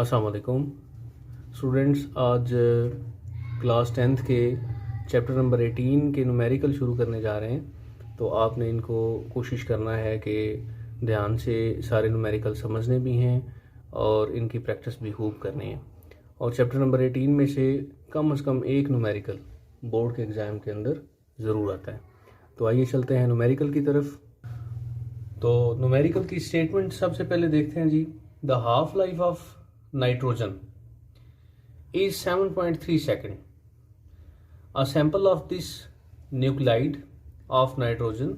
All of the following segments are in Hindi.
अस्सलाम वालेकुम स्टूडेंट्स। आज क्लास 10th के चैप्टर नंबर 18 के न्यूमेरिकल शुरू करने जा रहे हैं। तो आपने इनको कोशिश करना है कि ध्यान से सारे न्यूमेरिकल समझने भी हैं और इनकी प्रैक्टिस भी खूब करनी है। और चैप्टर नंबर 18 में से कम एक न्यूमेरिकल बोर्ड के एग्ज़ाम के अंदर ज़रूर आता है। तो आइए चलते हैं न्यूमेरिकल की तरफ। तो न्यूमेरिकल की स्टेटमेंट सबसे पहले देखते हैं जी। The half life of nitrogen is 7.3 second. A sample of this nuclide of nitrogen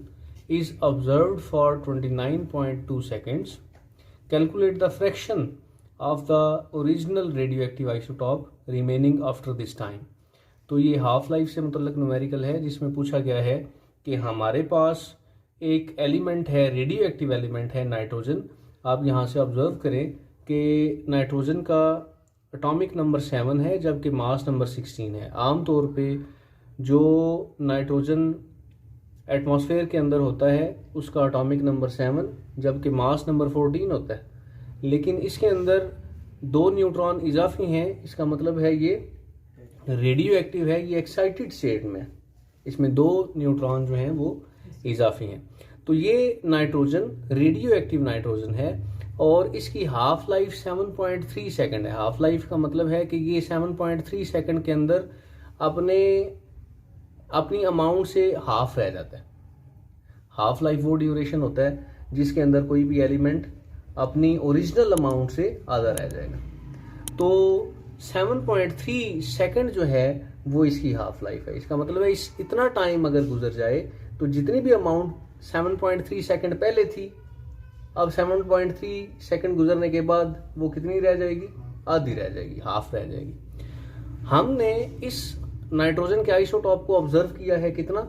is observed for 29.2 seconds. Calculate the fraction of the original radioactive isotope remaining after this time. तो ये हाफ लाइफ से मतलब न्यूमेरिकल है जिसमें पूछा गया है कि हमारे पास एक एलिमेंट है, रेडियो एक्टिव एलिमेंट है नाइट्रोजन। आप यहाँ से ऑब्जर्व करें कि नाइट्रोजन का एटॉमिक नंबर 7 है जबकि मास नंबर 16 है। आमतौर पे जो नाइट्रोजन एटमॉस्फेयर के अंदर होता है उसका एटॉमिक नंबर 7 जबकि मास नंबर 14 होता है, लेकिन इसके अंदर 2 न्यूट्रॉन इजाफी हैं। इसका मतलब है ये रेडियो एक्टिव है, ये एक्साइटेड स्टेट में, इसमें 2 न्यूट्रॉन जो हैं वो इजाफी हैं। तो ये नाइट्रोजन रेडियो एक्टिव नाइट्रोजन है और इसकी हाफ लाइफ 7.3 सेकंड है। हाफ लाइफ का मतलब है कि ये 7.3 सेकंड के अंदर अपनी अमाउंट से हाफ रह जाता है। हाफ लाइफ वो ड्यूरेशन होता है जिसके अंदर कोई भी एलिमेंट अपनी ओरिजिनल अमाउंट से आधा रह जाएगा। तो 7.3 सेकंड जो है वो इसकी हाफ लाइफ है। इसका मतलब है इतना टाइम अगर गुजर जाए तो जितनी भी अमाउंट 7.3 सेकंड पहले थी, अब 7.3 सेकंड गुजरने के बाद वो कितनी रह जाएगी? आधी रह जाएगी, हाफ रह जाएगी। हमने इस नाइट्रोजन के आइसोटॉप को ऑब्जर्व किया है कितना?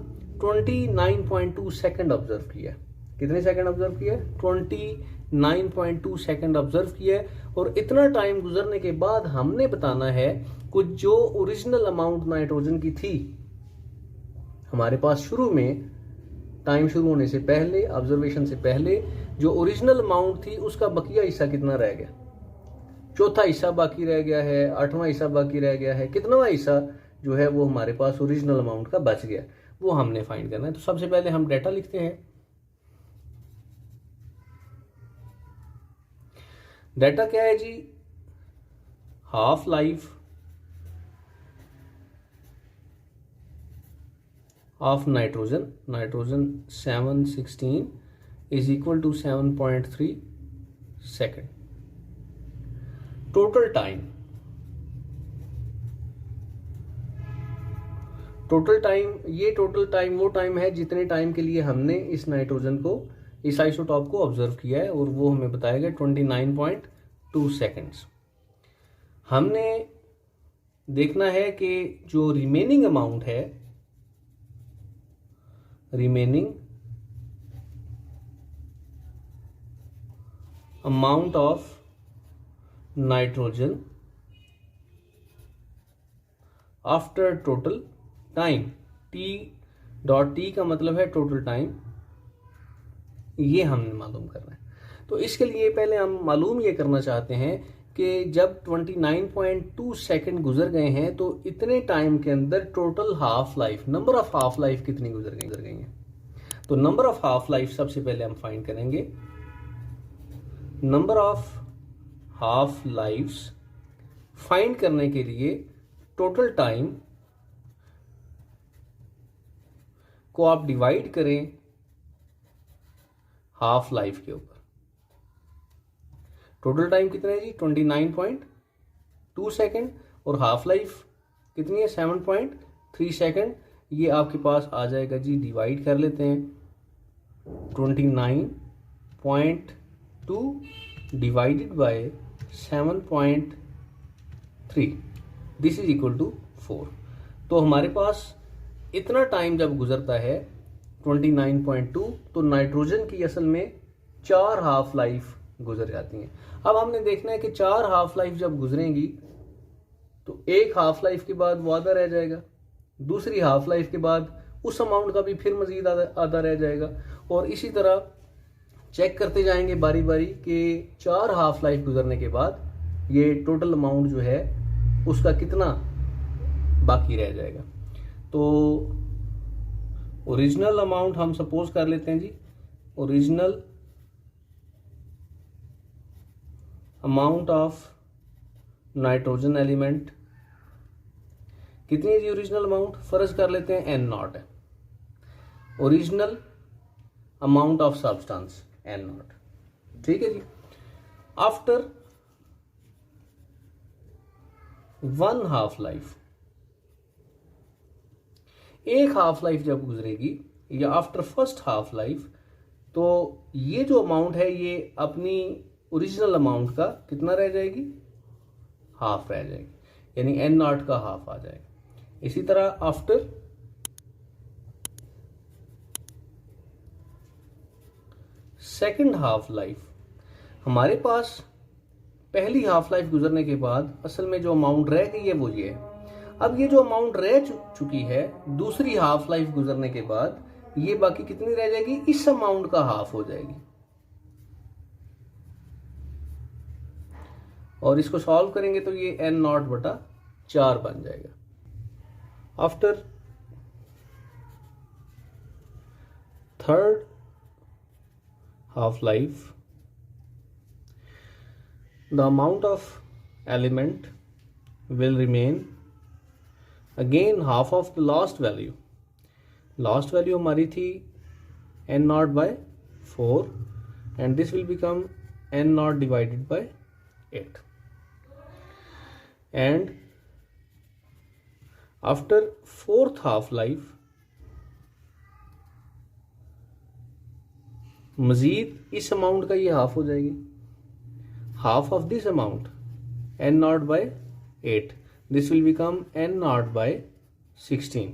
29.2 सेकंड ऑब्जर्व किया। कितने सेकंड ऑब्जर्व किया? 29.2 सेकंड ऑब्जर्व किया। और इतना टाइम गुजरने के बाद हमने बताना है कुछ जो ओरिजिनल अमाउंट नाइट्रोजन की थी हमारे पास शुरू में, टाइम शुरू होने से पहले, ऑब्जर्वेशन से पहले जो ओरिजिनल अमाउंट थी उसका बकिया हिस्सा कितना रह गया? चौथा हिस्सा बाकी रह गया है, 8वां हिस्सा बाकी रह गया है, कितनावां हिस्सा जो है वो हमारे पास ओरिजिनल अमाउंट का बच गया, वो हमने फाइंड करना है। तो सबसे पहले हम डेटा लिखते हैं। डेटा क्या है जी? Half life of nitrogen 716 is equal to 7.3 second. Total time ये टोटल टाइम वो टाइम है जितने टाइम के लिए हमने इस नाइट्रोजन को, इस आइसोटॉप को ऑब्जर्व किया है, और वो हमें बताया गया 29.2 सेकेंड्स। हमने देखना है कि जो रिमेनिंग अमाउंट है, remaining amount of nitrogen after total time, T का मतलब है टोटल टाइम, ये हमने मालूम करना है। तो इसके लिए पहले हम मालूम ये करना चाहते हैं कि जब 29.2 सेकंड गुजर गए हैं तो इतने टाइम के अंदर total half life, number of half life कितनी गुजर गई हैं। तो नंबर ऑफ हाफ लाइफ सबसे पहले हम फाइंड करेंगे। Number of half lives find करने के लिए टोटल टाइम को आप डिवाइड करें हाफ लाइफ के ऊपर। टोटल टाइम कितना है जी? 29.2 सेकेंड, और हाफ लाइफ कितनी है? 7.3 सेकेंड। ये आपके पास आ जाएगा जी, डिवाइड कर लेते हैं। 29.2 divided by 7.3, this is equal to 4। तो हमारे पास इतना टाइम जब गुजरता है 29.2, तो नाइट्रोजन की असल में 4 हाफ लाइफ गुजर जाती हैं। अब हमने देखना है कि 4 हाफ लाइफ जब गुजरेंगी तो एक हाफ लाइफ के बाद वो आधा रह जाएगा, दूसरी हाफ लाइफ के बाद उस अमाउंट का भी फिर मजीद आधा रह जाएगा, और इसी तरह चेक करते जाएंगे बारी बारी कि 4 हाफ लाइफ गुजरने के बाद ये टोटल अमाउंट जो है उसका कितना बाकी रह जाएगा। तो ओरिजिनल अमाउंट हम सपोज कर लेते हैं जी, original amount of nitrogen element कितनी है जी? ओरिजिनल अमाउंट फर्ज कर लेते हैं n नॉट है। Original amount of substance n not, ठीक है जी। आफ्टर 1 हाफ लाइफ, एक हाफ लाइफ जब गुजरेगी या आफ्टर फर्स्ट हाफ लाइफ, तो ये जो अमाउंट है ये अपनी ओरिजिनल अमाउंट का कितना रह जाएगी? हाफ रह जाएगी, यानी n नॉट का हाफ आ जाएगा। इसी तरह आफ्टर सेकंड हाफ लाइफ, हमारे पास पहली हाफ लाइफ गुजरने के बाद असल में जो अमाउंट रह गई है वो ये है। अब ये जो अमाउंट रह चुकी है दूसरी हाफ लाइफ गुजरने के बाद, ये बाकी कितनी रह जाएगी? इस अमाउंट का हाफ हो जाएगी। और इसको सॉल्व करेंगे तो ये n नॉट बटा 4 बन जाएगा। After third half life, the amount of element will remain again half of the last value. Last value हमारी थी n naught by 4 and this will become n naught divided by 8. And after fourth half life मजीद इस अमाउंट का ये हाफ हो जाएगी, half of this amount n naught by 8, this will become n naught by 16.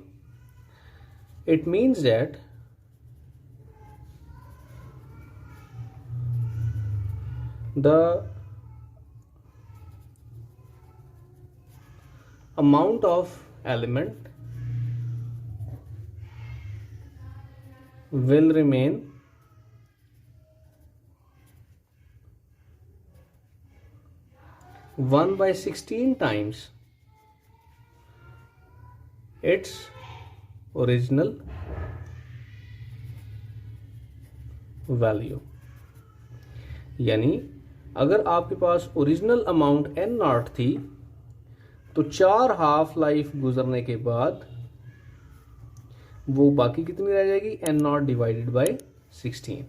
It means that the amount of element will remain 1 by 16 times its original value। यानी अगर आपके पास ओरिजिनल अमाउंट n नॉट थी तो 4 हाफ लाइफ गुजरने के बाद वो बाकी कितनी रह जाएगी? n not divided by 16।